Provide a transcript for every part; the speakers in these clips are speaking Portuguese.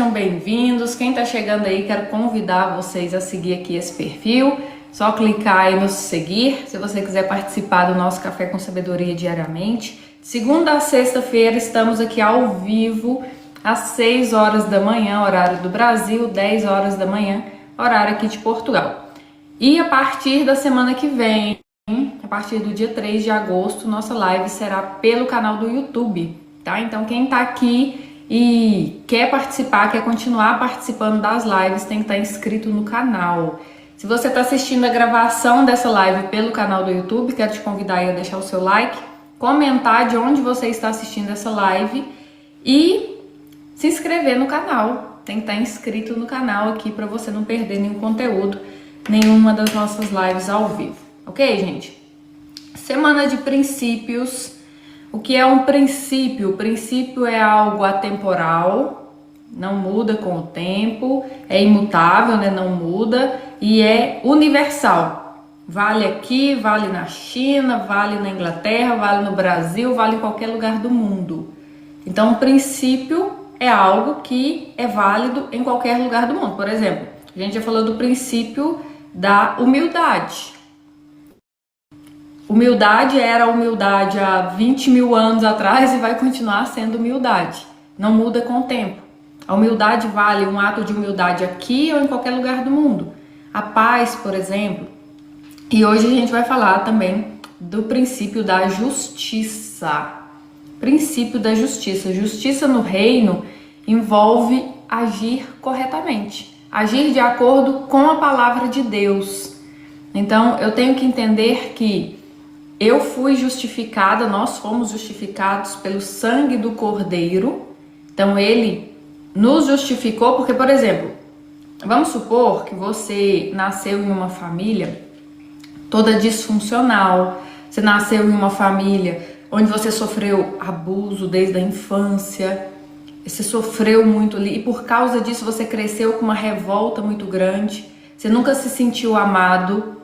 sejam bem-vindos. Quem tá chegando aí, quero convidar vocês a seguir aqui esse perfil. Só clicar aí no seguir, se você quiser participar do nosso Café com Sabedoria diariamente. Segunda a sexta-feira estamos aqui ao vivo, às 6 horas da manhã, horário do Brasil, 10 horas da manhã, horário aqui de Portugal. E a partir da semana que vem, a partir do dia 3 de agosto, nossa live será pelo canal do YouTube, tá? Então quem tá aqui e quer participar, quer continuar participando das lives, tem que estar inscrito no canal. Se você está assistindo a gravação dessa live pelo canal do YouTube, quero te convidar aí a deixar o seu like, comentar de onde você está assistindo essa live e se inscrever no canal. Tem que estar inscrito no canal aqui para você não perder nenhum conteúdo, nenhuma das nossas lives ao vivo. Ok, gente? Semana de princípios. O que é um princípio? O princípio é algo atemporal, não muda com o tempo, é imutável, né? Não muda e é universal. Vale aqui, vale na China, vale na Inglaterra, vale no Brasil, vale em qualquer lugar do mundo. Então, um princípio é algo que é válido em qualquer lugar do mundo. Por exemplo, a gente já falou do princípio da humildade. Humildade era humildade há 20 mil anos atrás e vai continuar sendo humildade. Não muda com o tempo. A humildade vale um ato de humildade aqui ou em qualquer lugar do mundo. A paz, por exemplo. E hoje a gente vai falar também do princípio da justiça. Princípio da justiça. Justiça no reino envolve agir corretamente. Agir de acordo com a palavra de Deus. Então eu tenho que entender que eu fui justificada, nós fomos justificados pelo sangue do Cordeiro. Então ele nos justificou porque, por exemplo, vamos supor que você nasceu em uma família toda disfuncional, você nasceu em uma família onde você sofreu abuso desde a infância, você sofreu muito ali e por causa disso você cresceu com uma revolta muito grande, você nunca se sentiu amado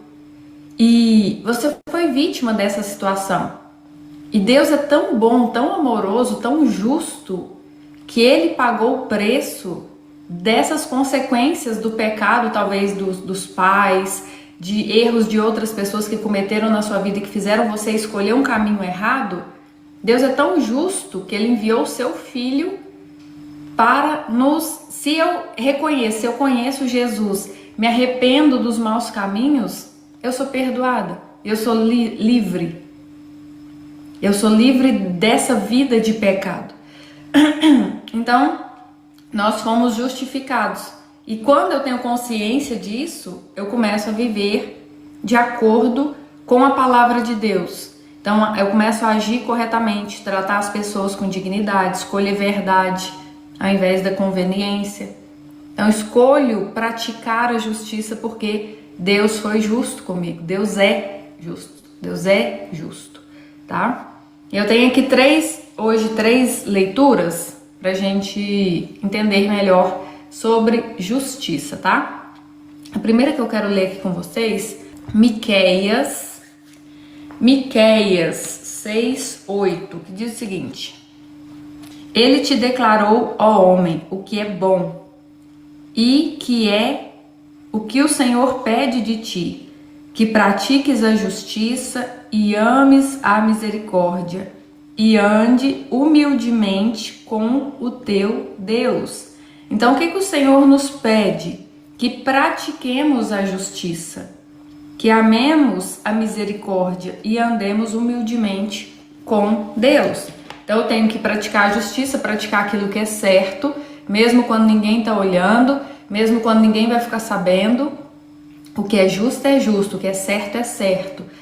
e você foi vítima dessa situação. E Deus é tão bom, tão amoroso, tão justo, que ele pagou o preço dessas consequências do pecado, talvez dos pais, de erros de outras pessoas que cometeram na sua vida e que fizeram você escolher um caminho errado. Deus é tão justo que ele enviou o seu filho para se eu reconheço, se eu conheço Jesus, me arrependo dos maus caminhos, eu sou perdoada, eu sou livre. Eu sou livre dessa vida de pecado. Então, nós fomos justificados. E quando eu tenho consciência disso, eu começo a viver de acordo com a palavra de Deus. Então, eu começo a agir corretamente, tratar as pessoas com dignidade, escolher verdade ao invés da conveniência. Então, escolho praticar a justiça porque Deus foi justo comigo. Deus é justo. Deus é justo, tá? Eu tenho aqui hoje três leituras pra gente entender melhor sobre justiça, tá? A primeira que eu quero ler aqui com vocês, Miqueias 6:8, que diz o seguinte: Ele te declarou, ó homem, o que é bom e que é o que o Senhor pede de ti, que pratiques a justiça e ames a misericórdia e ande humildemente com o teu Deus. Então o que o Senhor nos pede? Que pratiquemos a justiça, que amemos a misericórdia e andemos humildemente com Deus. Então eu tenho que praticar a justiça, praticar aquilo que é certo, mesmo quando ninguém está olhando, mesmo quando ninguém vai ficar sabendo. O que é justo, o que é certo.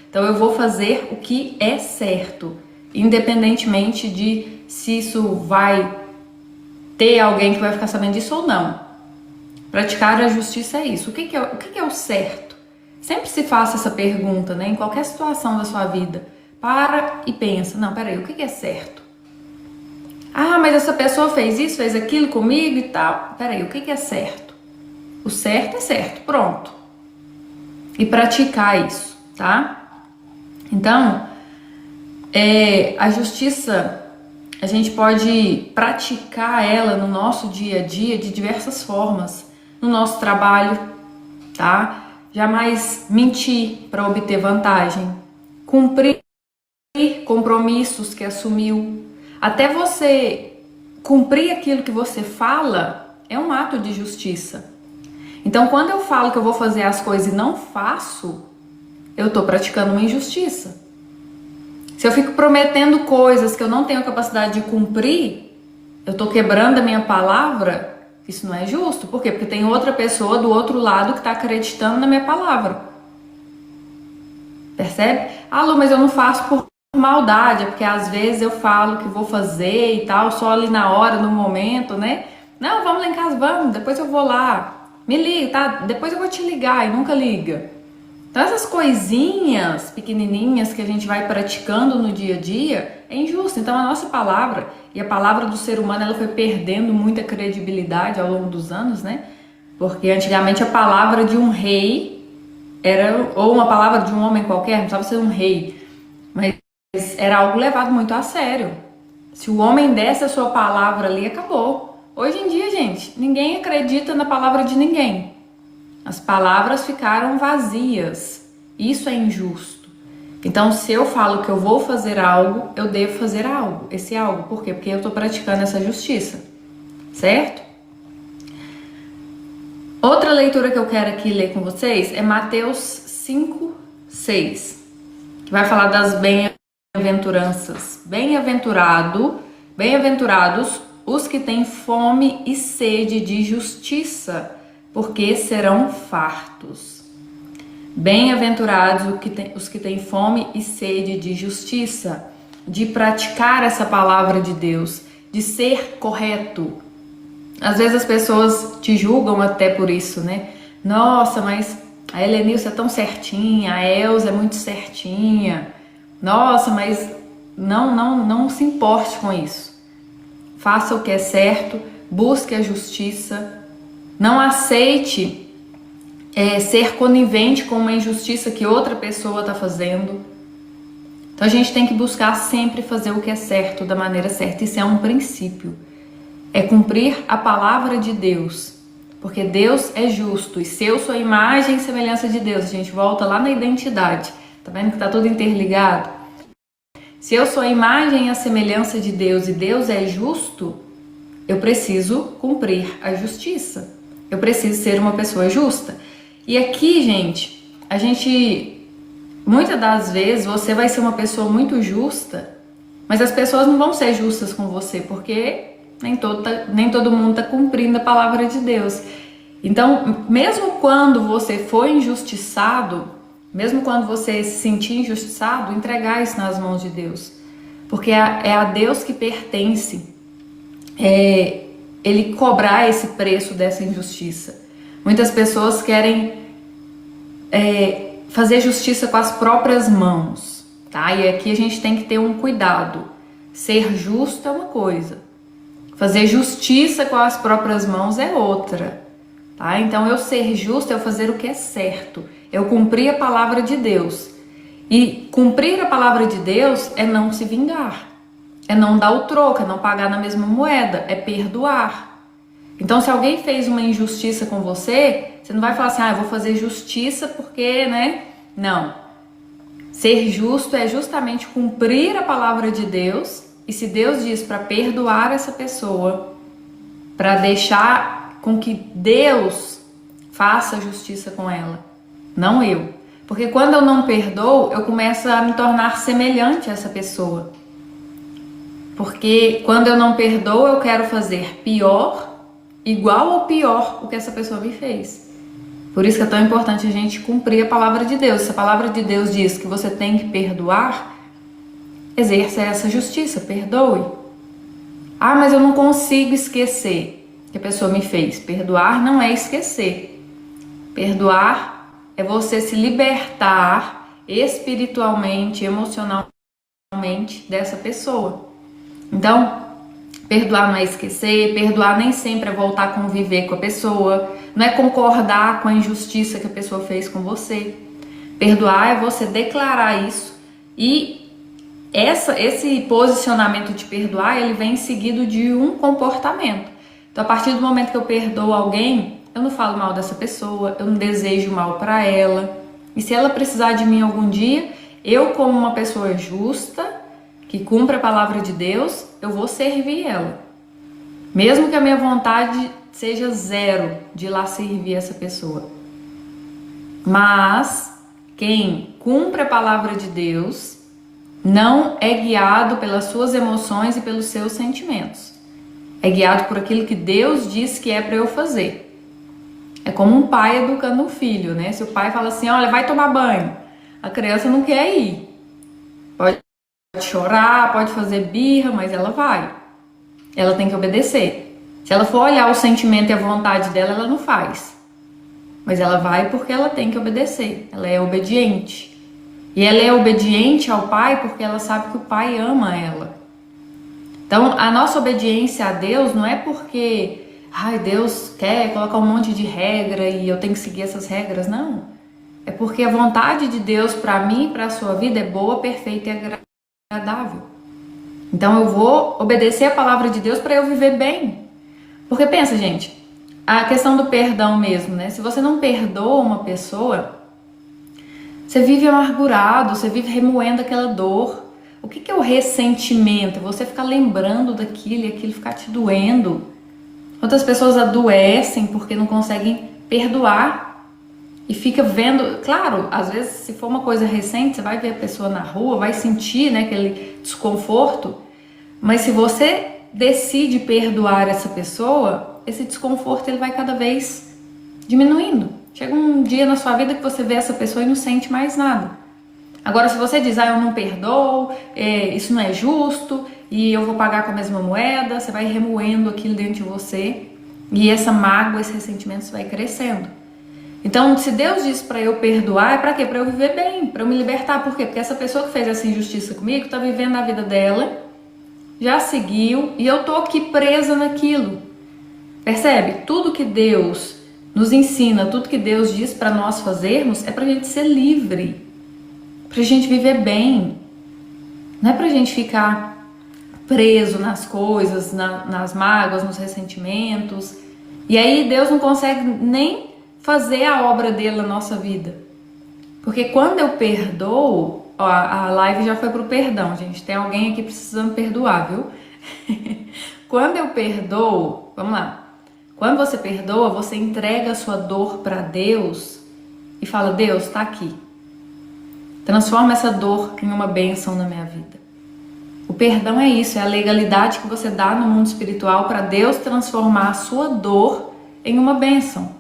Então eu vou fazer o que é certo, independentemente de se isso vai ter alguém que vai ficar sabendo disso ou não. Praticar a justiça é isso. O que é o certo? Sempre se faça essa pergunta, né? Em qualquer situação da sua vida. Para e pensa, não, peraí, o que é certo? Ah, mas essa pessoa fez isso, fez aquilo comigo e tal. Peraí, o que é certo? O certo é certo, pronto. E praticar isso, tá? Então, a justiça a gente pode praticar ela no nosso dia a dia de diversas formas. No nosso trabalho, tá? Jamais mentir para obter vantagem. Cumprir compromissos que assumiu. Até você cumprir aquilo que você fala é um ato de justiça. Então, quando eu falo que eu vou fazer as coisas e não faço, eu estou praticando uma injustiça. Se eu fico prometendo coisas que eu não tenho capacidade de cumprir, eu estou quebrando a minha palavra. Isso não é justo. Por quê? Porque tem outra pessoa do outro lado que está acreditando na minha palavra. Percebe? Ah, Lu, mas eu não faço por maldade, é porque às vezes eu falo que vou fazer e tal, só ali na hora, no momento, né? Não, vamos lá em casa, vamos, depois eu vou lá. Me liga, tá? Depois eu vou te ligar, e nunca liga. Então essas coisinhas pequenininhas que a gente vai praticando no dia a dia é injusto. Então a nossa palavra e a palavra do ser humano, ela foi perdendo muita credibilidade ao longo dos anos, né? Porque antigamente a palavra de um rei era, ou uma palavra de um homem qualquer, não precisava ser um rei, mas era algo levado muito a sério. Se o homem desse a sua palavra ali, acabou. Hoje em dia, gente, ninguém acredita na palavra de ninguém. As palavras ficaram vazias. Isso é injusto. Então, se eu falo que eu vou fazer algo, eu devo fazer algo. Esse algo, por quê? Porque eu estou praticando essa justiça. Certo? Outra leitura que eu quero aqui ler com vocês é Mateus 5:6, que vai falar das bem-aventuranças. Bem-aventurados os que têm fome e sede de justiça, porque serão fartos. Bem-aventurados os que têm fome e sede de justiça, de praticar essa palavra de Deus, de ser correto. Às vezes as pessoas te julgam até por isso, né? Nossa, mas a Helenilce é tão certinha, a Elza é muito certinha. Nossa, mas não se importe com isso. Faça o que é certo, busque a justiça. Não aceite ser conivente com uma injustiça que outra pessoa está fazendo. Então a gente tem que buscar sempre fazer o que é certo, da maneira certa. Isso é um princípio. É cumprir a palavra de Deus. Porque Deus é justo. E se eu sou a imagem e semelhança de Deus, a gente volta lá na identidade. Tá vendo que tá tudo interligado? Se eu sou a imagem e a semelhança de Deus e Deus é justo, eu preciso cumprir a justiça. Eu preciso ser uma pessoa justa. E aqui, gente, muitas das vezes você vai ser uma pessoa muito justa, mas as pessoas não vão ser justas com você, porque nem todo mundo está cumprindo a palavra de Deus. Então, mesmo quando você for injustiçado, mesmo quando você se sentir injustiçado, entregar isso nas mãos de Deus. Porque é a Deus que pertence Ele cobrar esse preço dessa injustiça. Muitas pessoas querem fazer justiça com as próprias mãos, tá? E aqui a gente tem que ter um cuidado. Ser justo é uma coisa, fazer justiça com as próprias mãos é outra, tá? Então eu ser justo é eu fazer o que é certo, eu cumprir a palavra de Deus. E cumprir a palavra de Deus é não se vingar, é não dar o troco, é não pagar na mesma moeda, é perdoar. Então, se alguém fez uma injustiça com você, você não vai falar assim, eu vou fazer justiça porque, né? Não. Ser justo é justamente cumprir a palavra de Deus, e se Deus diz para perdoar essa pessoa, para deixar com que Deus faça justiça com ela, não eu. Porque quando eu não perdoo, eu começo a me tornar semelhante a essa pessoa. Porque quando eu não perdoo, eu quero fazer pior, igual ou pior o que essa pessoa me fez. Por isso que é tão importante a gente cumprir a palavra de Deus. Se a palavra de Deus diz que você tem que perdoar, exerça essa justiça, perdoe. Mas eu não consigo esquecer que a pessoa me fez. Perdoar não é esquecer. Perdoar é você se libertar espiritualmente, emocionalmente dessa pessoa. Então, perdoar não é esquecer, perdoar nem sempre é voltar a conviver com a pessoa, não é concordar com a injustiça que a pessoa fez com você. Perdoar é você declarar isso e esse posicionamento de perdoar, ele vem seguido de um comportamento. Então, a partir do momento que eu perdoo alguém, eu não falo mal dessa pessoa, eu não desejo mal para ela. E se ela precisar de mim algum dia, eu, como uma pessoa justa, que cumpre a palavra de Deus, eu vou servir ela. Mesmo que a minha vontade seja zero de ir lá servir essa pessoa. Mas quem cumpre a palavra de Deus não é guiado pelas suas emoções e pelos seus sentimentos. É guiado por aquilo que Deus diz que é para eu fazer. É como um pai educando um filho, né? Se o pai fala assim, olha, vai tomar banho, a criança não quer ir. Pode chorar, pode fazer birra, mas ela vai. Ela tem que obedecer. Se ela for olhar o sentimento e a vontade dela, ela não faz. Mas ela vai porque ela tem que obedecer. Ela é obediente. E ela é obediente ao pai porque ela sabe que o pai ama ela. Então, a nossa obediência a Deus não é porque Deus quer colocar um monte de regra e eu tenho que seguir essas regras. Não. É porque a vontade de Deus para mim e para a sua vida é boa, perfeita e agradável. Então, eu vou obedecer a palavra de Deus para eu viver bem. Porque pensa, gente, a questão do perdão mesmo, né? Se você não perdoa uma pessoa, você vive amargurado, você vive remoendo aquela dor. O que é o ressentimento? Você ficar lembrando daquilo e aquilo ficar te doendo. Quantas pessoas adoecem porque não conseguem perdoar e fica vendo... Claro, às vezes se for uma coisa recente, você vai ver a pessoa na rua, vai sentir, né, aquele desconforto. Mas se você decide perdoar essa pessoa, esse desconforto ele vai cada vez diminuindo. Chega um dia na sua vida que você vê essa pessoa e não sente mais nada. Agora, se você diz, eu não perdoo, isso não é justo, e eu vou pagar com a mesma moeda, você vai remoendo aquilo dentro de você, e essa mágoa, esse ressentimento vai crescendo. Então, se Deus diz para eu perdoar, é para quê? Para eu viver bem, para eu me libertar. Por quê? Porque essa pessoa que fez essa injustiça comigo está vivendo a vida dela, já seguiu, e eu tô aqui presa naquilo. Percebe? Tudo que Deus nos ensina, tudo que Deus diz para nós fazermos, é pra gente ser livre. Pra gente viver bem. Não é pra gente ficar preso nas coisas, nas mágoas, nos ressentimentos. E aí Deus não consegue nem fazer a obra dele na nossa vida. Porque quando eu perdoo, a live já foi pro perdão, gente. Tem alguém aqui precisando perdoar, viu? Quando eu perdoo, vamos lá. Quando você perdoa, você entrega a sua dor para Deus e fala, Deus, tá aqui. Transforma essa dor em uma bênção na minha vida. O perdão é isso, é a legalidade que você dá no mundo espiritual para Deus transformar a sua dor em uma bênção.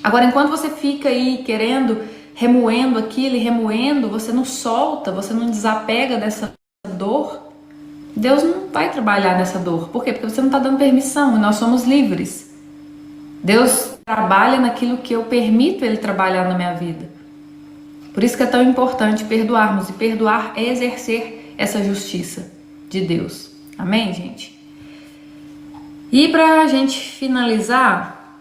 Agora, enquanto você fica aí querendo, remoendo aquilo e remoendo, você não solta, você não desapega dessa dor, Deus não vai trabalhar nessa dor. Por quê? Porque você não está dando permissão e nós somos livres. Deus trabalha naquilo que eu permito Ele trabalhar na minha vida. Por isso que é tão importante perdoarmos. E perdoar é exercer essa justiça de Deus. Amém, gente? E pra gente finalizar,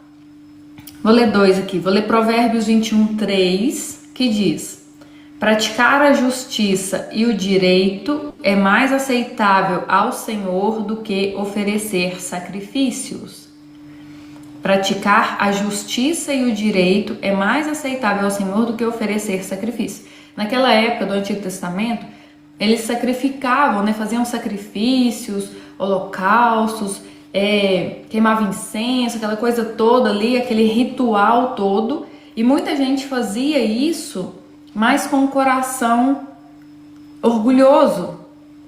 vou ler 2 aqui. Vou ler Provérbios 21:3, que diz: praticar a justiça e o direito é mais aceitável ao Senhor do que oferecer sacrifícios. Praticar a justiça e o direito é mais aceitável ao Senhor do que oferecer sacrifício. Naquela época do Antigo Testamento, eles sacrificavam, né? Faziam sacrifícios, holocaustos, queimavam incenso, aquela coisa toda ali, aquele ritual todo. E muita gente fazia isso, mas com o coração orgulhoso.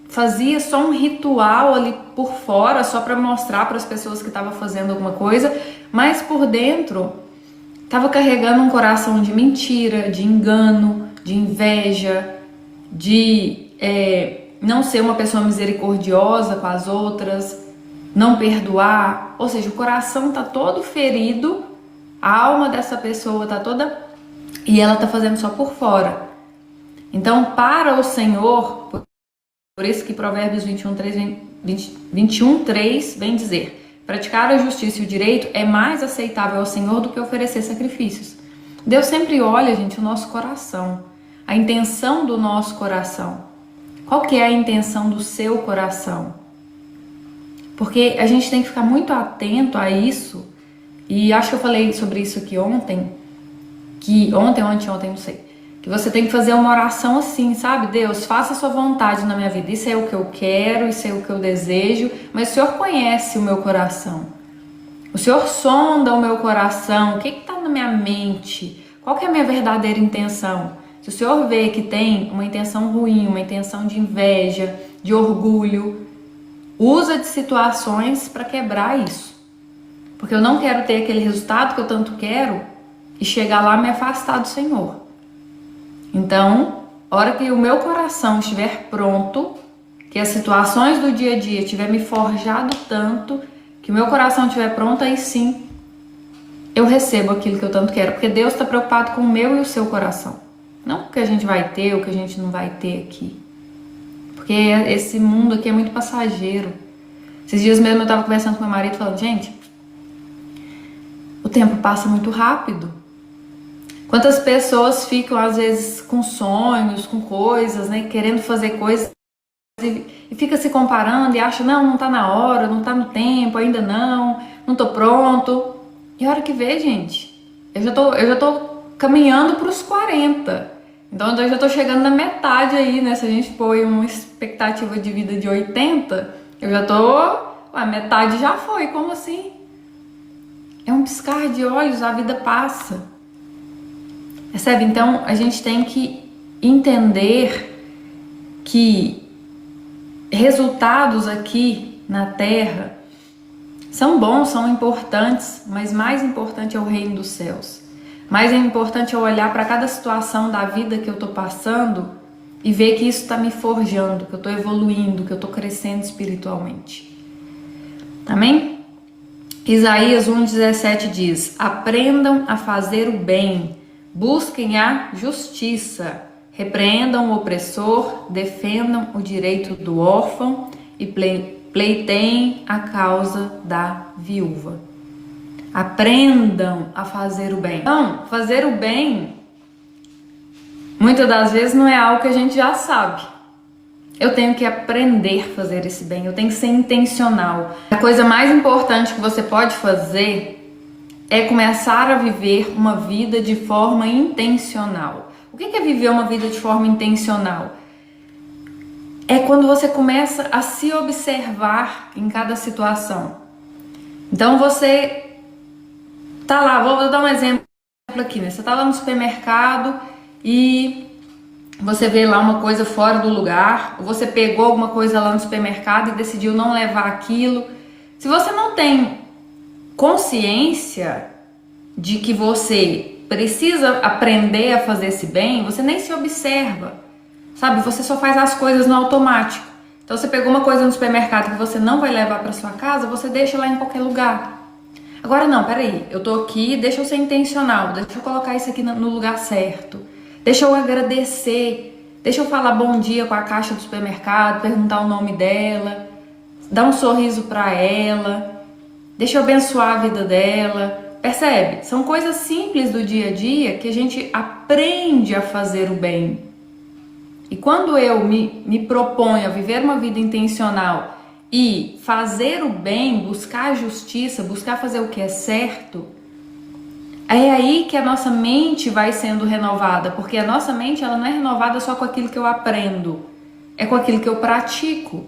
Fazia só um ritual ali por fora, só para mostrar para as pessoas que estavam fazendo alguma coisa, mas por dentro estava carregando um coração de mentira, de engano, de inveja, de não ser uma pessoa misericordiosa com as outras, não perdoar. Ou seja, o coração está todo ferido, a alma dessa pessoa está toda... e ela está fazendo só por fora. Então, para o Senhor... Por isso que Provérbios 21:3 vem dizer: praticar a justiça e o direito é mais aceitável ao Senhor do que oferecer sacrifícios. Deus sempre olha, gente, o nosso coração, a intenção do nosso coração. Qual que é a intenção do seu coração? Porque a gente tem que ficar muito atento a isso. E acho que eu falei sobre isso aqui ontem. Ontem, não sei. Que você tem que fazer uma oração assim, sabe? Deus, faça a sua vontade na minha vida. Isso é o que eu quero, isso é o que eu desejo. Mas o Senhor conhece o meu coração. O Senhor sonda o meu coração. O que está na minha mente? Qual que é a minha verdadeira intenção? Se o Senhor vê que tem uma intenção ruim, uma intenção de inveja, de orgulho, usa de situações para quebrar isso. Porque eu não quero ter aquele resultado que eu tanto quero e chegar lá e me afastar do Senhor. Então, a hora que o meu coração estiver pronto, que as situações do dia a dia tiver me forjado tanto, que o meu coração estiver pronto, aí sim eu recebo aquilo que eu tanto quero. Porque Deus está preocupado com o meu e o seu coração. Não o que a gente vai ter, o que a gente não vai ter aqui. Porque esse mundo aqui é muito passageiro. Esses dias mesmo eu estava conversando com meu marido falando, gente, o tempo passa muito rápido. Quantas pessoas ficam às vezes com sonhos, com coisas, né, querendo fazer coisas e fica se comparando e acha, não tá na hora, não tá no tempo, ainda não tô pronto. E a hora que vê, gente, eu já tô caminhando para os 40. Então eu já tô chegando na metade aí, né? Se a gente põe uma expectativa de vida de 80, eu já tô... a metade já foi, como assim? É um piscar de olhos, a vida passa. Percebe? Então a gente tem que entender que resultados aqui na Terra são bons, são importantes, mas mais importante é o reino dos céus. Mais importante é olhar para cada situação da vida que eu tô passando e ver que isso está me forjando, que eu tô evoluindo, que eu tô crescendo espiritualmente. Amém? Isaías 1,17 diz: aprendam a fazer o bem, busquem a justiça, repreendam o opressor, defendam o direito do órfão e pleiteiem a causa da viúva. Aprendam a fazer o bem. Então, fazer o bem, muitas das vezes não é algo que a gente já sabe. Eu tenho que aprender a fazer esse bem, eu tenho que ser intencional. A coisa mais importante que você pode fazer é começar a viver uma vida de forma intencional. O que é viver uma vida de forma intencional? É quando você começa a se observar em cada situação. Então você tá lá, vou dar um exemplo aqui, né? Você tá lá no supermercado e você vê lá uma coisa fora do lugar, ou você pegou alguma coisa lá no supermercado e decidiu não levar aquilo. Se você não tem consciência de que você precisa aprender a fazer esse bem, você nem se observa, sabe? Você só faz as coisas no automático. Então você pegou uma coisa no supermercado que você não vai levar para sua casa, você deixa lá em qualquer lugar. Agora não, peraí, eu tô aqui, deixa eu ser intencional, deixa eu colocar isso aqui no lugar certo, deixa eu agradecer, deixa eu falar bom dia com a caixa do supermercado, perguntar o nome dela, dar um sorriso para ela, deixa eu abençoar a vida dela. Percebe? São coisas simples do dia a dia que a gente aprende a fazer o bem. E quando eu me proponho a viver uma vida intencional e fazer o bem, buscar a justiça, buscar fazer o que é certo, é aí que a nossa mente vai sendo renovada, porque a nossa mente ela não é renovada só com aquilo que eu aprendo, é com aquilo que eu pratico.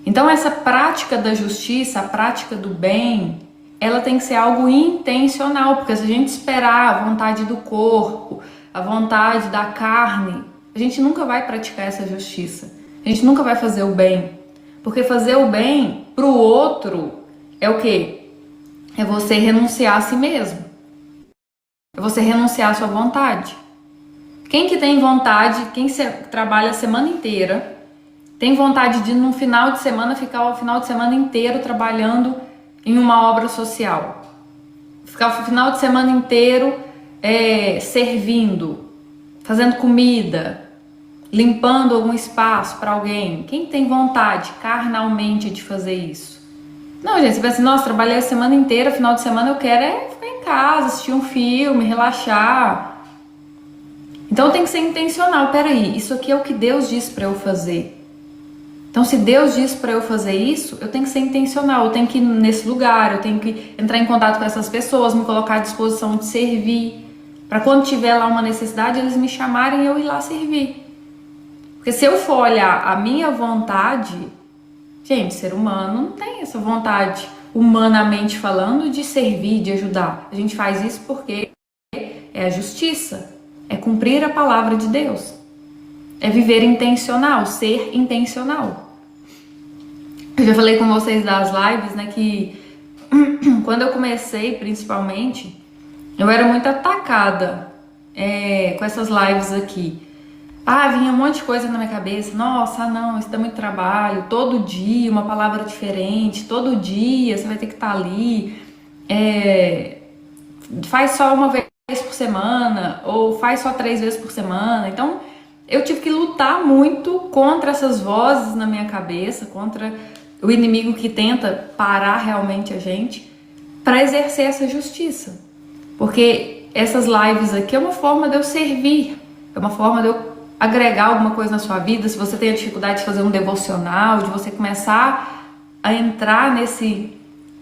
Então essa prática da justiça, a prática do bem, ela tem que ser algo intencional, porque se a gente esperar a vontade do corpo, a vontade da carne, a gente nunca vai praticar essa justiça, a gente nunca vai fazer o bem. Porque fazer o bem pro outro é o quê? É você renunciar a si mesmo. É você renunciar à sua vontade. Quem que tem vontade, quem trabalha a semana inteira, tem vontade de no final de semana ficar o final de semana inteiro trabalhando em uma obra social? Ficar o final de semana inteiro servindo, fazendo comida, limpando algum espaço para alguém? Quem tem vontade carnalmente de fazer isso? Não, gente, você pensa assim, nossa, trabalhei a semana inteira, final de semana eu quero ficar em casa, assistir um filme, relaxar. Então tem que ser intencional. Peraí, isso aqui é o que Deus diz para eu fazer. Então, se Deus diz para eu fazer isso, eu tenho que ser intencional, eu tenho que ir nesse lugar, eu tenho que entrar em contato com essas pessoas, me colocar à disposição de servir, para quando tiver lá uma necessidade, eles me chamarem e eu ir lá servir. Porque se eu for olhar a minha vontade, gente, ser humano não tem essa vontade, humanamente falando, de servir, de ajudar. A gente faz isso porque é a justiça, é cumprir a palavra de Deus. É viver intencional, ser intencional. Eu já falei com vocês das lives, né, que quando eu comecei, principalmente, eu era muito atacada com essas lives aqui. Vinha um monte de coisa na minha cabeça. Nossa, não, isso dá muito trabalho. Todo dia, uma palavra diferente. Todo dia você vai ter que estar ali. Faz só uma vez por semana, ou faz só 3 vezes por semana. Então, eu tive que lutar muito contra essas vozes na minha cabeça, contra o inimigo que tenta parar realmente a gente, para exercer essa justiça. Porque essas lives aqui é uma forma de eu servir, é uma forma de eu agregar alguma coisa na sua vida. Se você tem a dificuldade de fazer um devocional, de você começar a entrar nesse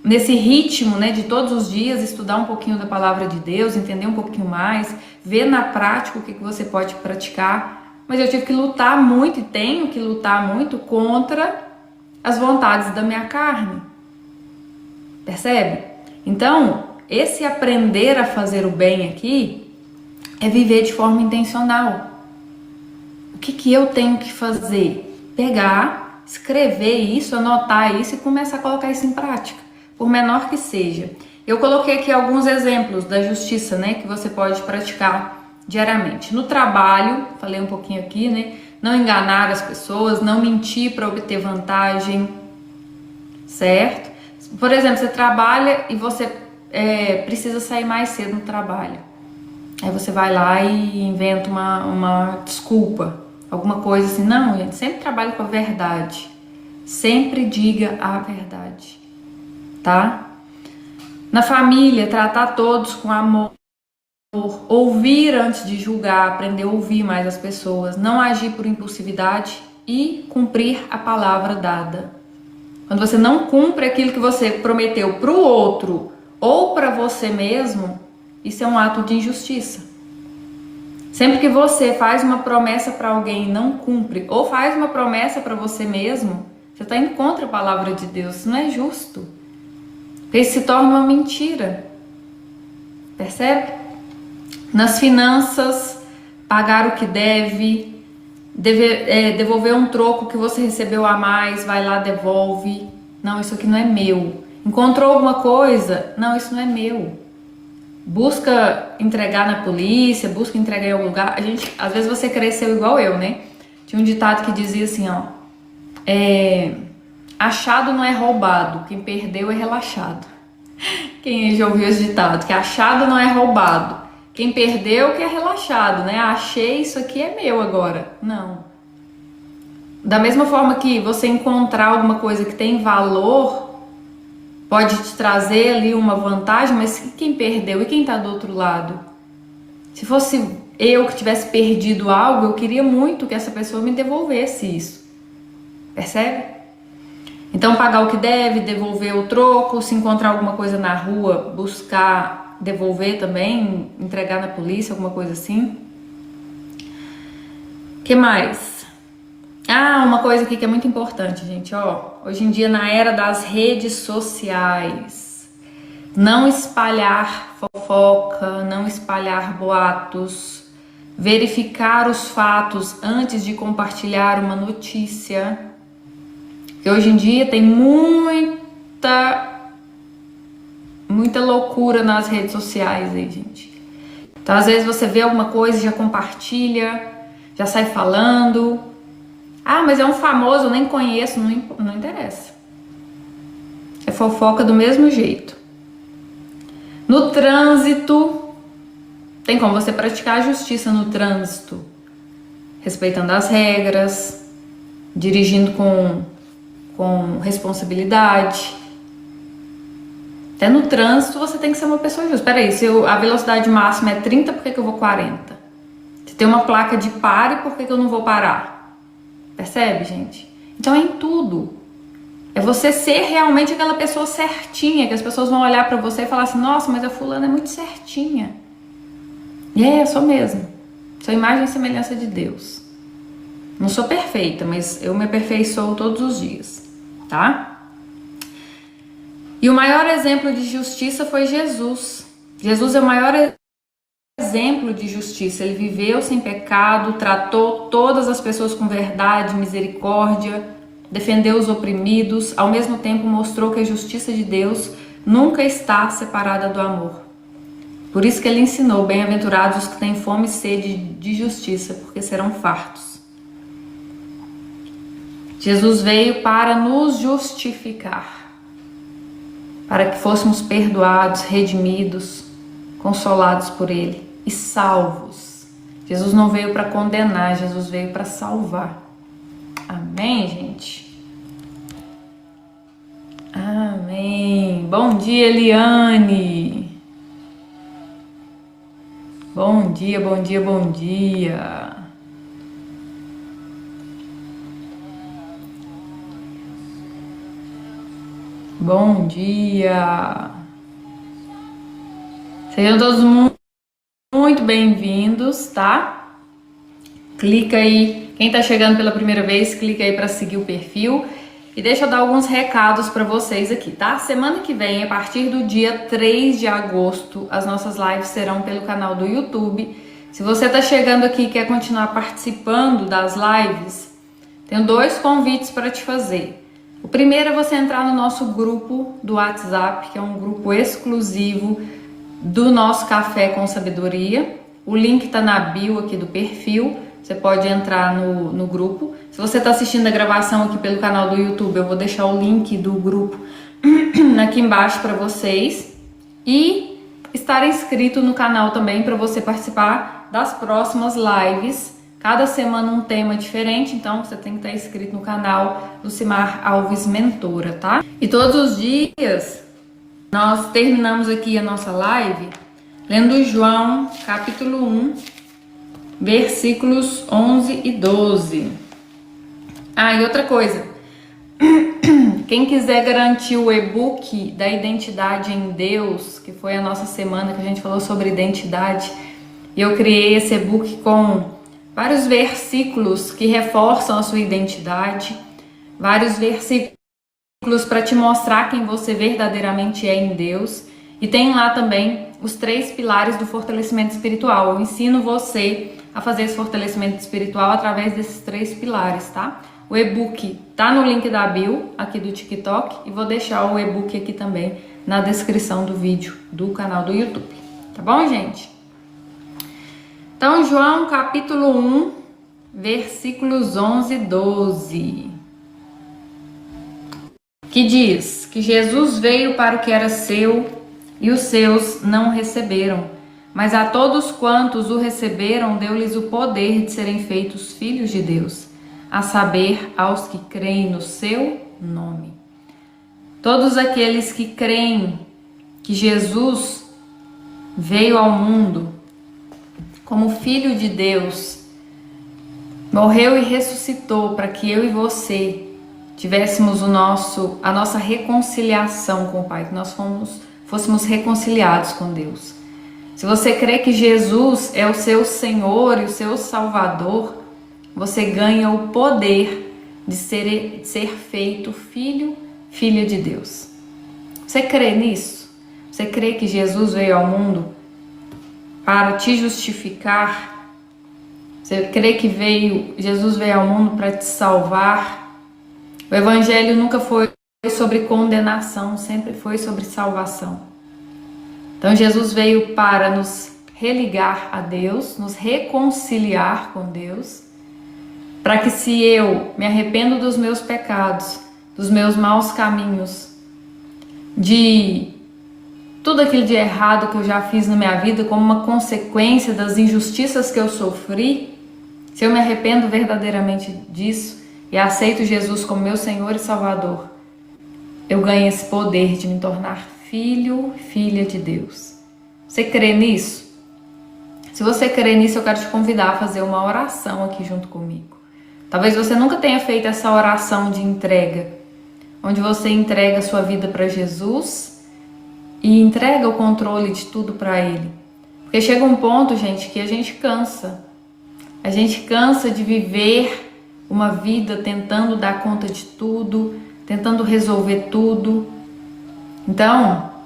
ritmo, né, de todos os dias estudar um pouquinho da palavra de Deus, entender um pouquinho mais, ver na prática o que você pode praticar. Mas eu tive que lutar muito e tenho que lutar muito contra as vontades da minha carne. Percebe? Então, esse aprender a fazer o bem aqui é viver de forma intencional. O que eu tenho que fazer? Pegar, escrever isso, anotar isso e começar a colocar isso em prática, por menor que seja. Eu coloquei aqui alguns exemplos da justiça, né, que você pode praticar diariamente. No trabalho, falei um pouquinho aqui, né? Não enganar as pessoas, não mentir para obter vantagem, certo? Por exemplo, você trabalha e você precisa sair mais cedo no trabalho. Aí você vai lá e inventa uma desculpa, alguma coisa assim. Não, gente, sempre trabalhe com a verdade. Sempre diga a verdade, tá? Na família, tratar todos com amor. Ouvir antes de julgar, aprender a ouvir mais as pessoas, não agir por impulsividade e cumprir a palavra dada. Quando você não cumpre aquilo que você prometeu para o outro ou para você mesmo, isso é um ato de injustiça. Sempre que você faz uma promessa para alguém e não cumpre, ou faz uma promessa para você mesmo, você está indo contra a palavra de Deus. Isso não é justo, porque isso se torna uma mentira. Percebe? Nas finanças, pagar o que deve, devolver um troco que você recebeu a mais, vai lá, devolve. Não, isso aqui não é meu. Encontrou alguma coisa? Não, isso não é meu. Busca entregar na polícia, busca entregar em algum lugar. Às vezes você cresceu igual eu, né? Tinha um ditado que dizia assim, ó. Achado não é roubado, quem perdeu é relaxado. Quem já ouviu esse ditado? Que achado não é roubado. Quem perdeu que é relaxado, né? Achei, isso aqui é meu agora. Não. Da mesma forma que você encontrar alguma coisa que tem valor, pode te trazer ali uma vantagem, mas quem perdeu e quem tá do outro lado? Se fosse eu que tivesse perdido algo, eu queria muito que essa pessoa me devolvesse isso. Percebe? Então, pagar o que deve, devolver o troco, se encontrar alguma coisa na rua, buscar devolver também, entregar na polícia, alguma coisa assim. Que mais? Uma coisa aqui que é muito importante, gente, ó. Hoje em dia, na era das redes sociais, não espalhar fofoca, não espalhar boatos, verificar os fatos antes de compartilhar uma notícia. Porque hoje em dia tem muita loucura nas redes sociais aí, gente. Então, às vezes você vê alguma coisa e já compartilha, já sai falando. Mas é um famoso, eu nem conheço, não interessa. É fofoca do mesmo jeito. No trânsito, tem como você praticar a justiça no trânsito, respeitando as regras, dirigindo com responsabilidade. Até no trânsito você tem que ser uma pessoa justa. Peraí, se a velocidade máxima é 30, por que eu vou 40? Você tem uma placa de pare, por que eu não vou parar? Percebe, gente? Então é em tudo. É você ser realmente aquela pessoa certinha, que as pessoas vão olhar pra você e falar assim, nossa, mas a fulana é muito certinha. E eu sou mesmo. Sou imagem e semelhança de Deus. Não sou perfeita, mas eu me aperfeiçoo todos os dias, tá? E o maior exemplo de justiça foi Jesus. Jesus é o maior exemplo de justiça. Ele viveu sem pecado, tratou todas as pessoas com verdade, misericórdia, defendeu os oprimidos, ao mesmo tempo mostrou que a justiça de Deus nunca está separada do amor. Por isso que ele ensinou, bem-aventurados os que têm fome e sede de justiça, porque serão fartos. Jesus veio para nos justificar, para que fôssemos perdoados, redimidos, consolados por Ele e salvos. Jesus não veio para condenar, Jesus veio para salvar. Amém, gente? Amém. Bom dia, Eliane. Bom dia, bom dia, bom dia. Bom dia! Sejam todos muito bem-vindos, tá? Clica aí, quem tá chegando pela primeira vez, clica aí para seguir o perfil e deixa eu dar alguns recados para vocês aqui, tá? Semana que vem, a partir do dia 3 de agosto, as nossas lives serão pelo canal do YouTube. Se você tá chegando aqui e quer continuar participando das lives, tenho 2 convites para te fazer. O primeiro é você entrar no nosso grupo do WhatsApp, que é um grupo exclusivo do nosso Café com Sabedoria. O link está na bio aqui do perfil, você pode entrar no grupo. Se você está assistindo a gravação aqui pelo canal do YouTube, eu vou deixar o link do grupo aqui embaixo para vocês. E estar inscrito no canal também para você participar das próximas lives. Cada semana um tema diferente, então você tem que estar inscrito no canal Lucimar Alves Mentora, tá? E todos os dias nós terminamos aqui a nossa live lendo João, capítulo 1, versículos 11 e 12. Ah, e outra coisa, quem quiser garantir o e-book da Identidade em Deus, que foi a nossa semana que a gente falou sobre identidade, e eu criei esse e-book com vários versículos que reforçam a sua identidade, vários versículos para te mostrar quem você verdadeiramente é em Deus. E tem lá também os 3 pilares do fortalecimento espiritual. Eu ensino você a fazer esse fortalecimento espiritual através desses 3 pilares, tá? O e-book tá no link da bio aqui do TikTok e vou deixar o e-book aqui também na descrição do vídeo do canal do YouTube. Tá bom, gente? Então, João capítulo 1, versículos 11 e 12, que diz que Jesus veio para o que era seu e os seus não receberam, mas a todos quantos o receberam deu-lhes o poder de serem feitos filhos de Deus, a saber, aos que creem no seu nome. Todos aqueles que creem que Jesus veio ao mundo como Filho de Deus, morreu e ressuscitou para que eu e você tivéssemos a nossa reconciliação com o Pai, que nós fôssemos reconciliados com Deus. Se você crê que Jesus é o seu Senhor e o seu Salvador, você ganha o poder de ser feito filha de Deus. Você crê nisso? Você crê que Jesus veio ao mundo para te justificar? Você crê que Jesus veio ao mundo para te salvar? O Evangelho nunca foi sobre condenação, sempre foi sobre salvação. Então Jesus veio para nos religar a Deus, nos reconciliar com Deus, para que se eu me arrependo dos meus pecados, dos meus maus caminhos, de tudo aquilo de errado que eu já fiz na minha vida como uma consequência das injustiças que eu sofri, se eu me arrependo verdadeiramente disso e aceito Jesus como meu Senhor e Salvador, eu ganho esse poder de me tornar filho, filha de Deus. Você crê nisso? Se você crer nisso, eu quero te convidar a fazer uma oração aqui junto comigo. Talvez você nunca tenha feito essa oração de entrega, onde você entrega a sua vida para Jesus e entrega o controle de tudo para Ele. Porque chega um ponto, gente, que a gente cansa. A gente cansa de viver uma vida tentando dar conta de tudo, tentando resolver tudo. Então,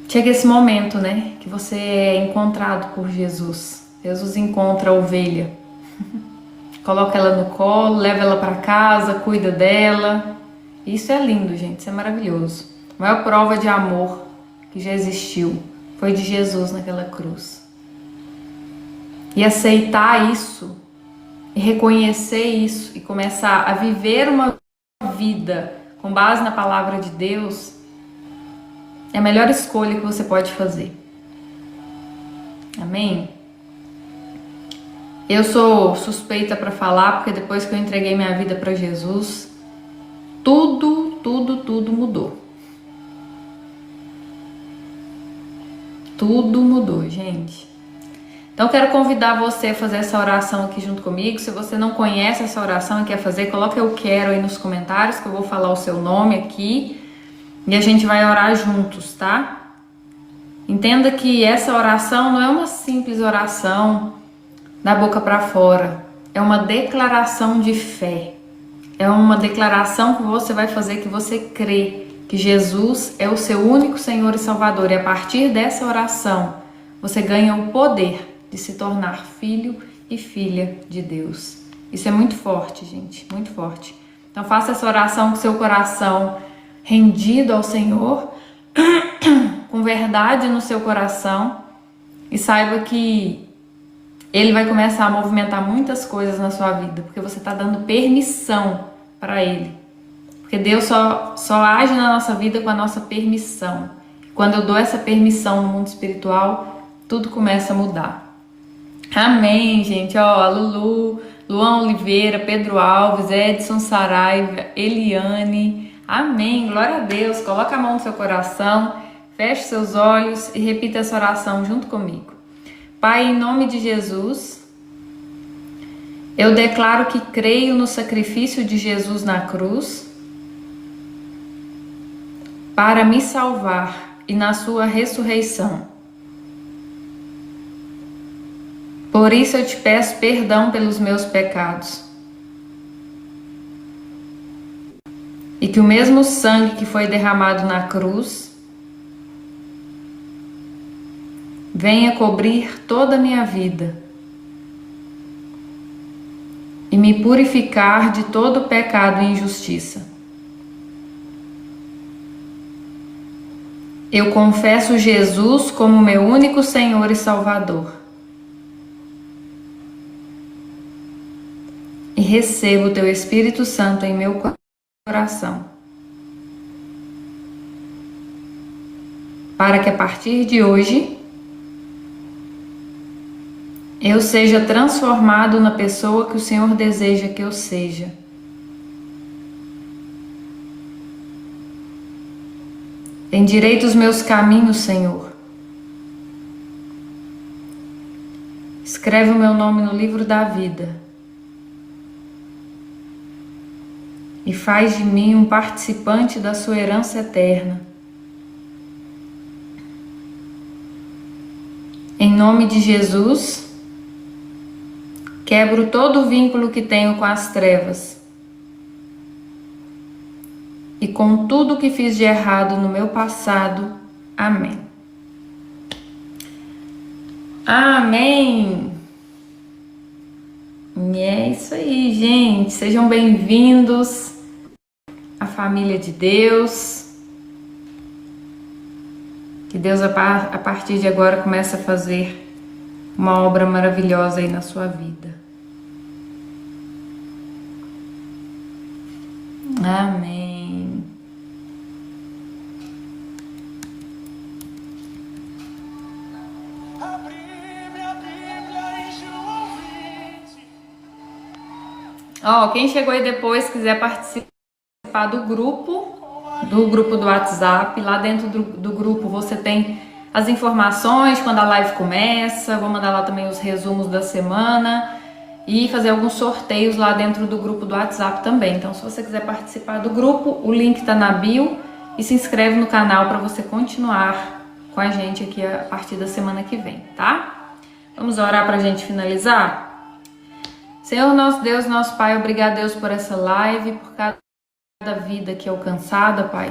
chega esse momento, né, que você é encontrado por Jesus. Jesus encontra a ovelha, coloca ela no colo, leva ela para casa, cuida dela. Isso é lindo, gente, isso é maravilhoso. A maior prova de amor que já existiu foi de Jesus naquela cruz. E aceitar isso, e reconhecer isso, e começar a viver uma vida com base na palavra de Deus, é a melhor escolha que você pode fazer. Amém? Eu sou suspeita para falar, porque depois que eu entreguei minha vida para Jesus, tudo mudou. Tudo mudou, gente. Então eu quero convidar você a fazer essa oração aqui junto comigo. Se você não conhece essa oração e quer fazer, coloque eu quero aí nos comentários, que eu vou falar o seu nome aqui e a gente vai orar juntos, tá? Entenda que essa oração não é uma simples oração da boca para fora. É uma declaração de fé. É uma declaração que você vai fazer, que você crê que Jesus é o seu único Senhor e Salvador. E a partir dessa oração, você ganha o poder de se tornar filho e filha de Deus. Isso é muito forte, gente, muito forte. Então faça essa oração com seu coração rendido ao Senhor, com verdade no seu coração, e saiba que Ele vai começar a movimentar muitas coisas na sua vida, porque você está dando permissão para Ele. Porque Deus só age na nossa vida com a nossa permissão. Quando eu dou essa permissão no mundo espiritual, tudo começa a mudar. Amém, gente. Ó, a Lulu, Luan Oliveira, Pedro Alves, Edson Saraiva, Eliane. Amém. Glória a Deus. Coloca a mão no seu coração, feche seus olhos e repita essa oração junto comigo. Pai, em nome de Jesus, eu declaro que creio no sacrifício de Jesus na cruz para me salvar e na sua ressurreição. Por isso eu te peço perdão pelos meus pecados. E que o mesmo sangue que foi derramado na cruz venha cobrir toda a minha vida e me purificar de todo pecado e injustiça. Eu confesso Jesus como meu único Senhor e Salvador. E recebo o Teu Espírito Santo em meu coração. Para que a partir de hoje eu seja transformado na pessoa que o Senhor deseja que eu seja. Endireita os meus caminhos, Senhor. Escreve o meu nome no livro da vida. E faz de mim um participante da sua herança eterna. Em nome de Jesus, quebro todo o vínculo que tenho com as trevas e com tudo que fiz de errado no meu passado. Amém. Amém. E é isso aí, gente. Sejam bem-vindos à família de Deus. Que Deus, a partir de agora, comece a fazer uma obra maravilhosa aí na sua vida. Amém. Ó, quem chegou aí depois, quiser participar do grupo do WhatsApp, lá dentro do grupo você tem as informações quando a live começa, vou mandar lá também os resumos da semana e fazer alguns sorteios lá dentro do grupo do WhatsApp também. Então, se você quiser participar do grupo, o link tá na bio e se inscreve no canal para você continuar com a gente aqui a partir da semana que vem, tá? Vamos orar pra gente finalizar? Senhor, nosso Deus, nosso Pai, obrigado, Deus, por essa live, por cada vida aqui alcançada, Pai.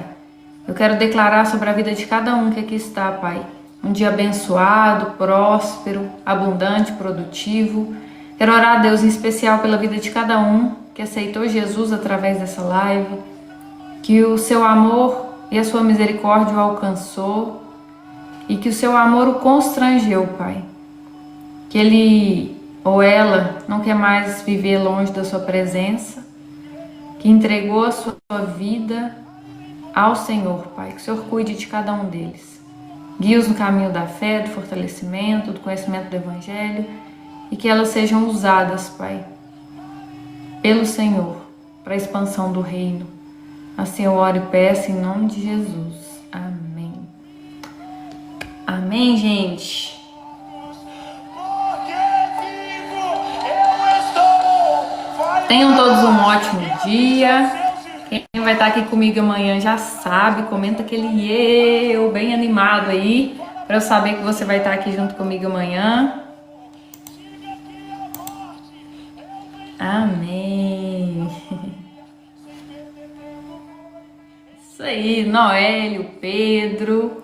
Eu quero declarar sobre a vida de cada um que aqui está, Pai. Um dia abençoado, próspero, abundante, produtivo. Quero orar, Deus, em especial pela vida de cada um que aceitou Jesus através dessa live. Que o seu amor e a sua misericórdia o alcançou. E que o seu amor o constrangeu, Pai. Que ele ou ela não quer mais viver longe da sua presença. Que entregou a sua vida ao Senhor, Pai, que o Senhor cuide de cada um deles. Guie-os no caminho da fé, do fortalecimento, do conhecimento do Evangelho e que elas sejam usadas, Pai, pelo Senhor, para a expansão do reino. Assim eu oro e peço em nome de Jesus. Amém. Amém, gente. Tenham todos um ótimo dia. Quem vai estar aqui comigo amanhã já sabe, comenta aquele eu bem animado aí, para eu saber que você vai estar aqui junto comigo amanhã. Amém. Isso aí, Noélio, Pedro.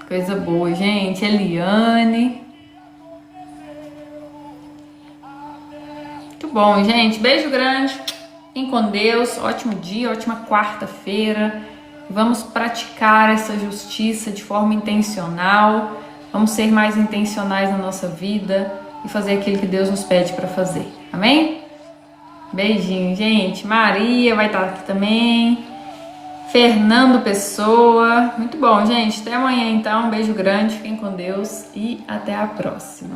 Coisa boa, gente. Eliane. Bom, gente, beijo grande, fiquem com Deus, ótimo dia, ótima quarta-feira. Vamos praticar essa justiça de forma intencional, vamos ser mais intencionais na nossa vida e fazer aquilo que Deus nos pede para fazer, amém? Beijinho, gente. Maria vai estar aqui também, Fernando Pessoa, muito bom, gente, até amanhã então, um beijo grande, fiquem com Deus e até a próxima.